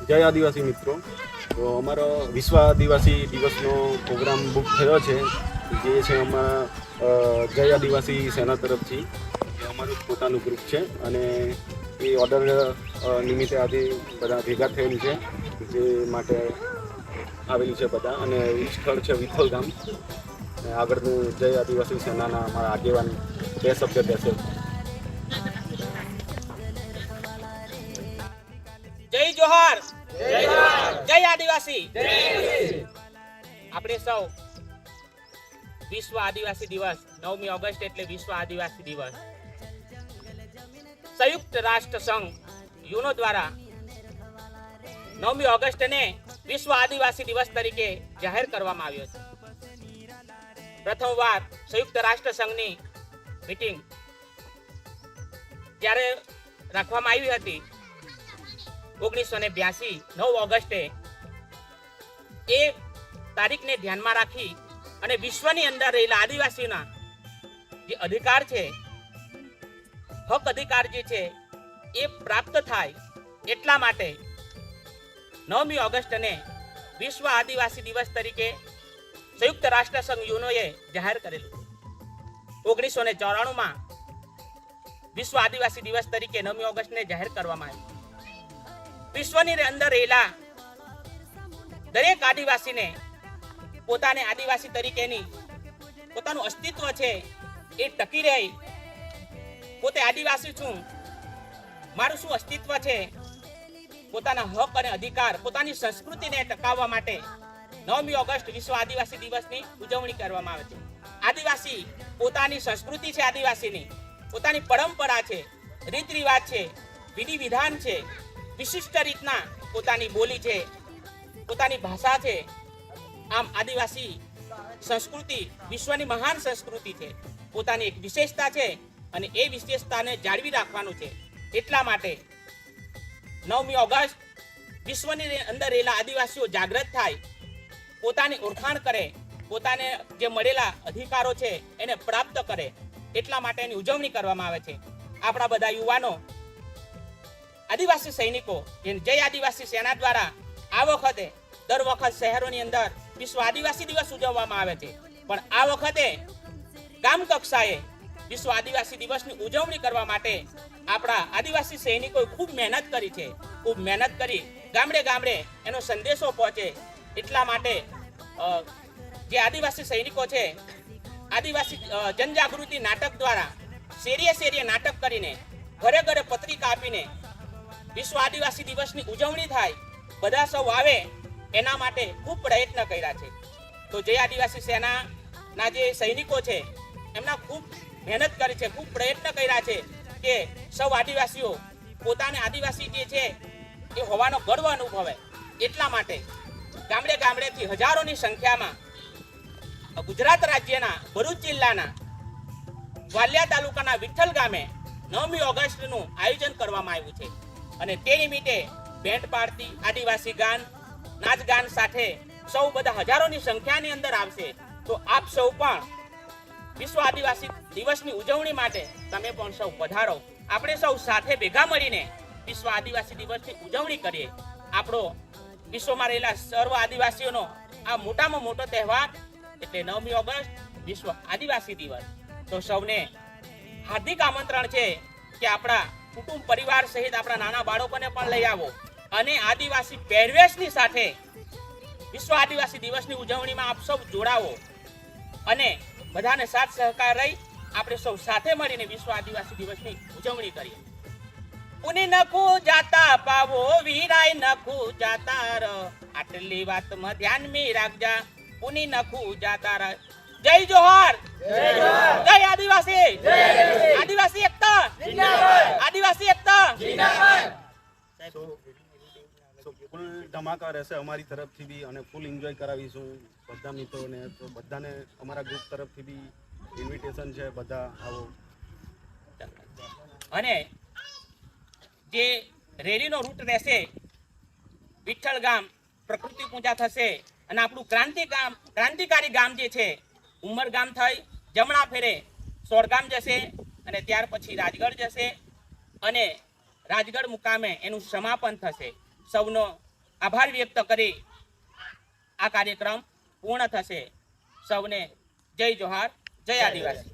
જય આદિવાસી મિત્રો, તો અમારો વિશ્વ આદિવાસી દિવસનો પ્રોગ્રામ બુક થયો છે, જે છે અમારા જય આદિવાસી સેના તરફથી. એ અમારું પોતાનું ગ્રુપ છે અને એ ઓર્ડર નિમિત્તે આજે બધા ભેગા થયેલ છે, જે માટે આવેલી છે બધા. અને એ સ્થળ છે વિઠ્ઠલ ગામ. આગળનું જય આદિવાસી સેનાના અમારા આગેવાન બે શબ્દ કહેશે. જય જોહાર, જય આદિવાસી. આપણે સૌ વિશ્વ આદિવાસી દિવસ 9મી ઓગસ્ટ એટલે વિશ્વ આદિવાસી દિવસ સંયુક્ત રાષ્ટ્ર સંઘ યુનો દ્વારા 9મી ઓગસ્ટને વિશ્વ આદિવાસી દિવસ તરીકે જાહેર કરવામાં આવ્યો છે. પ્રથમવાર સંયુક્ત રાષ્ટ્ર સંઘની મીટિંગ જ્યારે રાખવામાં આવી હતી 1982 9 ઓગસ્ટે, એ તારીખને ધ્યાનમાં રાખી અને વિશ્વની અંદર રહેલા આદિવાસીઓના જે અધિકાર છે, હક અધિકાર જે છે એ પ્રાપ્ત થાય એટલા માટે 9મી ઓગસ્ટને વિશ્વ આદિવાસી દિવસ તરીકે સંયુક્ત રાષ્ટ્ર સંઘ યુનોએ જાહેર કરેલું. 1994માં વિશ્વ આદિવાસી દિવસ તરીકે 9મી ઓગસ્ટને જાહેર કરવામાં આવ્યું. વિશ્વની અંદર રહેલા દરેક આદિવાસીને પોતાને આદિવાસી તરીકેની પોતાનું અસ્તિત્વ છે એ ટકી રહે. પોતે આદિવાસી છું, મારું શું અસ્તિત્વ છે, પોતાના હક અને અધિકાર, પોતાની સંસ્કૃતિને ટકાવવા માટે 9મી ઓગસ્ટ વિશ્વ આદિવાસી દિવસની ઉજવણી કરવામાં આવે છે. આદિવાસી પોતાની સંસ્કૃતિ છે, આદિવાસીની પોતાની પરંપરા છે, રીત રિવાજ છે, વિધિ વિધાન છે, વિશિષ્ટ રીતના પોતાની બોલી છે, પોતાની ભાષા છે. આમ આદિવાસી સંસ્કૃતિ વિશ્વની મહાન સંસ્કૃતિ છે, પોતાની એક વિશેષતા છે અને એ વિશેષતાને જાળવી રાખવાનું છે. એટલા માટે 9મી ઓગસ્ટ વિશ્વની અંદર રહેલા આદિવાસીઓ જાગૃત થાય, પોતાની ઓળખાણ કરે, પોતાને જે મળેલા અધિકારો છે એને પ્રાપ્ત કરે. એટલા માટે એની ઉજવણી કરવામાં આવે છે. આપણા બધા યુવાનો આદિવાસી સૈનિકો જય આદિવાસી સેના દ્વારા આ વખતે દર વખત શહેરોની અંદર વિશ્વ આદિવાસી દિવસ ઉજવવામાં આવે છે, પણ આ વખતે ગામ કક્ષાએ વિશ્વ આદિવાસી દિવસની ઉજવણી કરવા માટે આપણા આદિવાસી સૈનિકોએ ખૂબ મહેનત કરી છે. ખૂબ મહેનત કરી ગામડે ગામડે એનો સંદેશો પહોંચે એટલા માટે જે આદિવાસી સૈનિકો છે, આદિવાસી જનજાગૃતિ નાટક દ્વારા શેરીએ શેરીએ નાટક કરીને, ઘરે ઘરે પત્રિકા આપીને વિશ્વ આદિવાસી દિવસની ઉજવણી થાય, બધા સૌ આવે એના માટે ખૂબ પ્રયત્ન કર્યા છે. તો જય આદિવાસી સેનાના જે સૈનિકો છે એમના ખૂબ મહેનત કરી છે, ખૂબ પ્રયત્ન કર્યા છે કે સૌ આદિવાસીઓ પોતાને આદિવાસી જે છે એ હોવાનો ગર્વ અનુભવે. એટલા માટે ગામડે ગામડેથી હજારોની સંખ્યામાં ગુજરાત રાજ્યના ભરૂચ જિલ્લાના વાલિયા તાલુકાના વિઠ્ઠલ ગામે 9મી ઓગસ્ટનું આયોજન કરવામાં આવ્યું છે. અને તે નિમિત્તે બેન્ડ પાર્ટી, આદિવાસી ગાન, નાચ ગાન સાથે સૌ બધા હજારોની સંખ્યાની અંદર આવશે. તો આપ સૌ પણ વિશ્વ આદિવાસી દિવસની ઉજવણી માટે તમે પણ સૌ પધારો. આપણે સૌ સાથે ભેગા મળીને વિશ્વ આદિવાસી દિવસની ઉજવણી કરીએ. આપણો વિશ્વમાં રહેલા સર્વ આદિવાસીઓનો આ મોટામાં મોટો તહેવાર એટલે 9મી ઓગસ્ટ વિશ્વ આદિવાસી દિવસ. તો સૌને હાર્દિક આમંત્રણ છે કે આપણા કુટુંબ પરિવાર સહિત આપણા નાના બાળકોને પણ લઈ આવો અને આદિવાસી પહેરવેશની સાથે વિશ્વ આદિવાસી દિવસની ઉજવણીમાં આપ સૌ જોડાવો અને બધાને સાથ સહકાર રહી આપણે સૌ સાથે મળીને વિશ્વ આદિવાસી દિવસની ઉજવણી કરીએ. ઉની નખુ જાતા પાવો વીરાય નખુ જાતા ર, આટલી વાતમાં ધ્યાન મી રાખજા. ઉની નખુ જાતા ર. જય જોહાર, જય આદિવાસી, આદિવાસી એકતા, આદિવાસી એકતા. ફૂલ ધમાકા રહેશે અમારી તરફથી બી અને ફૂલ એન્જોય કરાવીશું બધા મિત્રોને. તો બધાને અમારા ગ્રુપ તરફથી બી ઇન્વિટેશન છે, બધા આવો. અને જે રેલીનો રૂટ રહેશે, વિઠ્ઠલ ગામ પ્રકૃતિ પૂજા થશે અને આપણું ક્રાંતિકારી ગામ જે છે ઉમર ગામ થઈ જમણા ફેરે સોરગામ જશે અને ત્યાર પછી રાજગઢ જશે અને રાજગઢ મુકામે એનું સમાપન થશે. સૌનો આભાર વ્યક્ત કરી આ કાર્યક્રમ પૂર્ણ થશે. સૌને જય જોહાર, જય આદિવાસી.